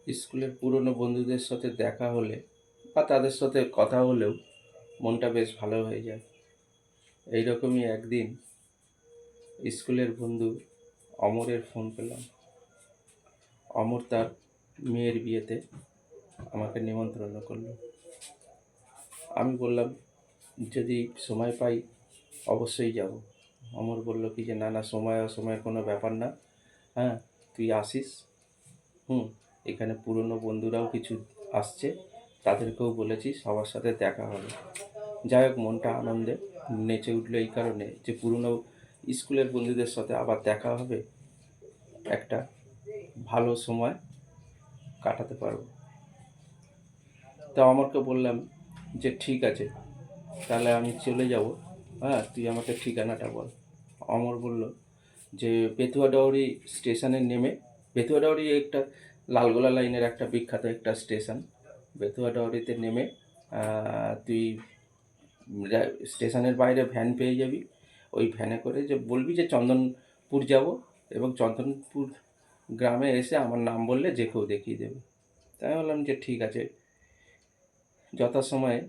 স্কুলের পুরনো বন্ধুদের সাথে দেখা হলে বা তাদের সাথে কথা হলেও মনটা বেশ ভালো হয়ে যায়। এইরকমই একদিন স্কুলের বন্ধু অমরের ফোন পেলাম। অমর তার মেয়ের বিয়েতে আমাকে নিমন্ত্রণ করলো। আমি বললাম যদি সময় পাই অবশ্যই যাব। অমর বলল কি যে না না, সময় অসময়ের কোনো ব্যাপার না। হ্যাঁ, তুই আসিস। হুম, এখানে পুরনো বন্ধুরাও কিছু আসছে, তাদেরকেও বলেছি, সবার সাথে দেখা হবে। যাই হোক, মনটা আনন্দে নেচে উঠলো এই কারণে যে পুরনো স্কুলের বন্ধুদের সাথে আবার দেখা হবে, একটা ভালো সময় কাটাতে পারবো। তো আমাকে বললাম যে ঠিক আছে, তাহলে আমি চলে যাব। হ্যাঁ, তুই আমাকে ঠিকানাটা বল। অমর বলল যে বেতুয়াডাউরি স্টেশনে নেমে, বেতুয়াডাউরি একটা লালগোলা লাইনের একটা বিখ্যাত একটা স্টেশন। বেতুয়াডাউরিতে নেমে তুই স্টেশনের বাইরে ভ্যান পেয়ে যাবি। ওই ভ্যানে করে যে বলবি যে চন্দনপুর যাব, এবং চন্দনপুর গ্রামে এসে আমার নাম বললে যে কেউ দেখিয়ে দেবে। তাই আমি বললাম যে ঠিক আছে। যথাসময়ে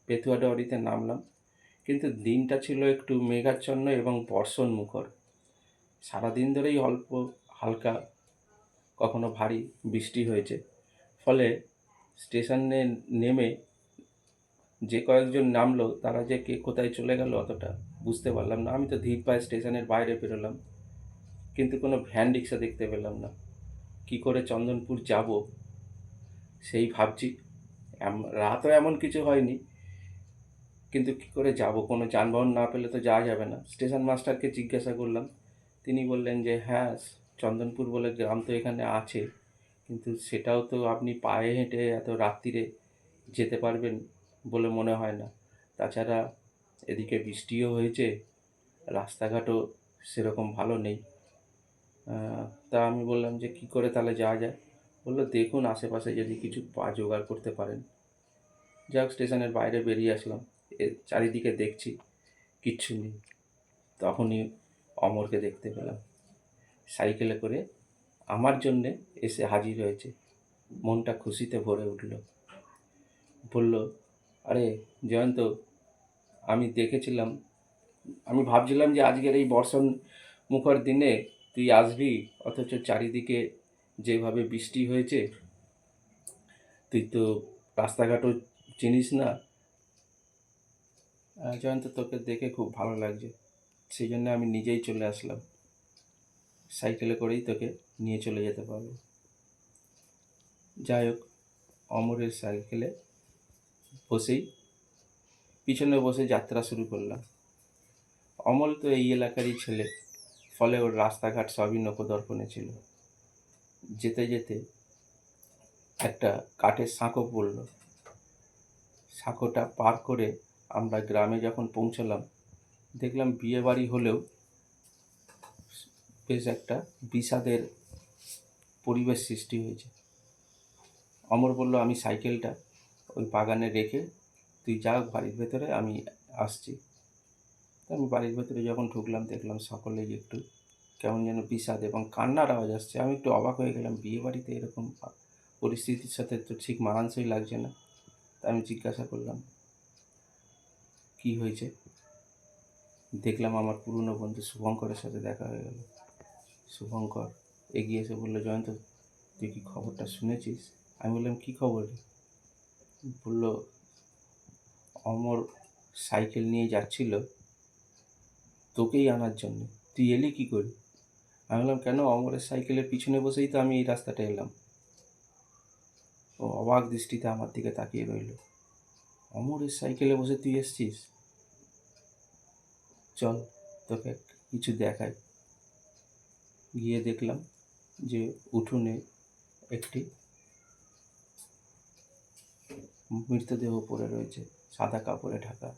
বেতুয়াডাউরিতে নামলাম, কিন্তু দিনটা ছিল একটু মেঘাচ্ছন্ন এবং বর্ষণ মুখর। সারাদিন ধরেই অল্প হালকা, কখনো ভারী বৃষ্টি হয়েছে। ফলে স্টেশনে নেমে যে কয়েকজন নামলো তারা যে কে কোথায় চলে গেল অতটা বুঝতে পারলাম না। আমি তো ধীর পায়ে স্টেশনের বাইরে বেরোলাম, কিন্তু কোনো ভ্যান রিক্সা দেখতে পেলাম না। কি করে চন্দনপুর যাব সেই ভাবছি। রাতও এমন কিছু হয়নি, কিন্তু কি করে যাব, কোনো যানবাহন না পেলে তো যাওয়া যাবে না। স্টেশন মাস্টারকে জিজ্ঞাসা করলাম, তিনি বললেন যে হ্যাঁ, চন্দনপুর বলে গ্রাম তো এখানে আছে, কিন্তু সেটাও তো আপনি পায়ে হেঁটে এত রাত্রিরে যেতে পারবেন বলে মনে হয় না। তাছাড়া এদিকে বৃষ্টিও হয়েছে, রাস্তাঘাটও সেরকম ভালো নেই। তা আমি বললাম যে কী করে তাহলে যাওয়া যায়। বললো দেখুন আশেপাশে যদি কিছু জোগাড় করতে পারেন। যাই হোক, স্টেশনের বাইরে বেরিয়ে আসলাম। চারিদিকে দেখছি কিচ্ছু নেই। তখনই অমরকে দেখতে পেলাম, সাইকেলে করে আমার জন্যে এসে হাজির হয়েছে। মনটা খুশিতে ভরে উঠল। বলল, আরে জয়ন্ত, আমি দেখেছিলাম, আমি ভাবছিলাম যে আজকের এই বর্ষণ মুখর দিনে তুই আসবি, অথচ চারিদিকে যেভাবে বৃষ্টি হয়েছে, তুই তো রাস্তাঘাটও চিনিস না। জয়ন্ত, তোকে দেখে খুব ভালো লাগছে, সেই জন্য আমি নিজেই চলে আসলাম। সাইকেলে করেই তোকে নিয়ে চলে যেতে পারবো। যাই হোক, অমরের সাইকেলে বসেই পিছনে বসে যাত্রা শুরু করলাম। অমল তো এই এলাকারই ছেলে, ফলে ওর রাস্তাঘাট সবই নখদর্পণে ছিল। যেতে যেতে একটা কাঠের সাঁকো পড়ল। সাঁকোটা পার করে আমরা গ্রামে যখন পৌঁছলাম, দেখলাম বিয়ে বাড়ি হলেও বেশ একটা বিষাদের পরিবেশ সৃষ্টি হয়েছে। অমর বলল, আমি সাইকেলটা ওই বাগানে রেখে তুই যা বাড়ির ভেতরে, আমি আসছি। তো আমি বাড়ির ভেতরে যখন ঢুকলাম, দেখলাম সকলেই একটু কেমন যেন বিষাদ এবং কান্নার আওয়াজ আসছে। আমি একটু অবাক হয়ে গেলাম, বিয়ে বাড়িতে এরকম পরিস্থিতির সাথে তো ঠিক মানানসই লাগছে না। তা আমি জিজ্ঞাসা করলাম কি হয়েছে। দেখলাম আমার পুরনো বন্ধু শুভঙ্করের সাথে দেখা হয়ে গেল। শুভঙ্কর এগিয়ে এসে বলল, জয়ন্ত, তুই কি খবরটা শুনেছিস? আমি বললাম, কী খবর? বলল, অমর সাইকেল নিয়ে যাচ্ছিল তোকেই আনার জন্য, তুই এলি কী করে? আমি বললাম, কেন, অমরের সাইকেলের পিছনে বসেই তো আমি এই রাস্তাটা এলাম। ও অবাক দৃষ্টিতে আমার দিকে তাকিয়ে রইল। অমরের সাইকেলে বসে তুই এসছিস? চল তোকে কিছু দেখাই। গিয়ে দেখলাম যে উঠোনে একটি মৃতদেহ পড়ে রয়েছে, সাদা কাপড়ে ঢাকা।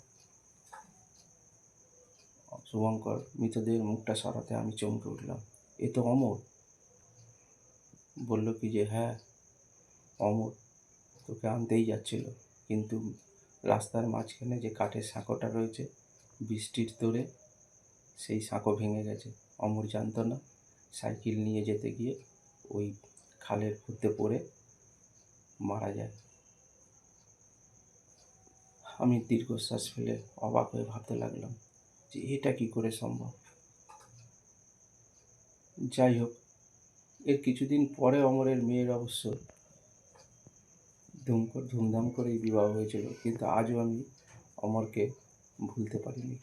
শুভঙ্কর মৃতদেহের মুখটা সরাতে আমি চমকে উঠলাম, এ তো অমর। বলল কি যে হ্যাঁ, অমর তোকে আনতেই যাচ্ছিল, কিন্তু রাস্তার মাঝখানে যে কাঠের সাঁকোটা রয়েছে, বৃষ্টির তোড়ে সেই সাঁকো ভেঙে গেছে। অমর জানতো না, সাইকেল নিয়ে যেতে গিয়ে ওই খালের মধ্যে পড়ে মারা যায়। আমি দীর্ঘশ্বাস ফেলে অবাক হয়ে ভাবতে লাগলাম যে এটা কি করে সম্ভব। যাই হোক, এর কিছুদিন পরে অমরের মেয়ের অবশ্য ধুমধাম করেই বিবাহ হয়েছিল, কিন্তু আজও আমি অমরকে ভুলতে পারিনি।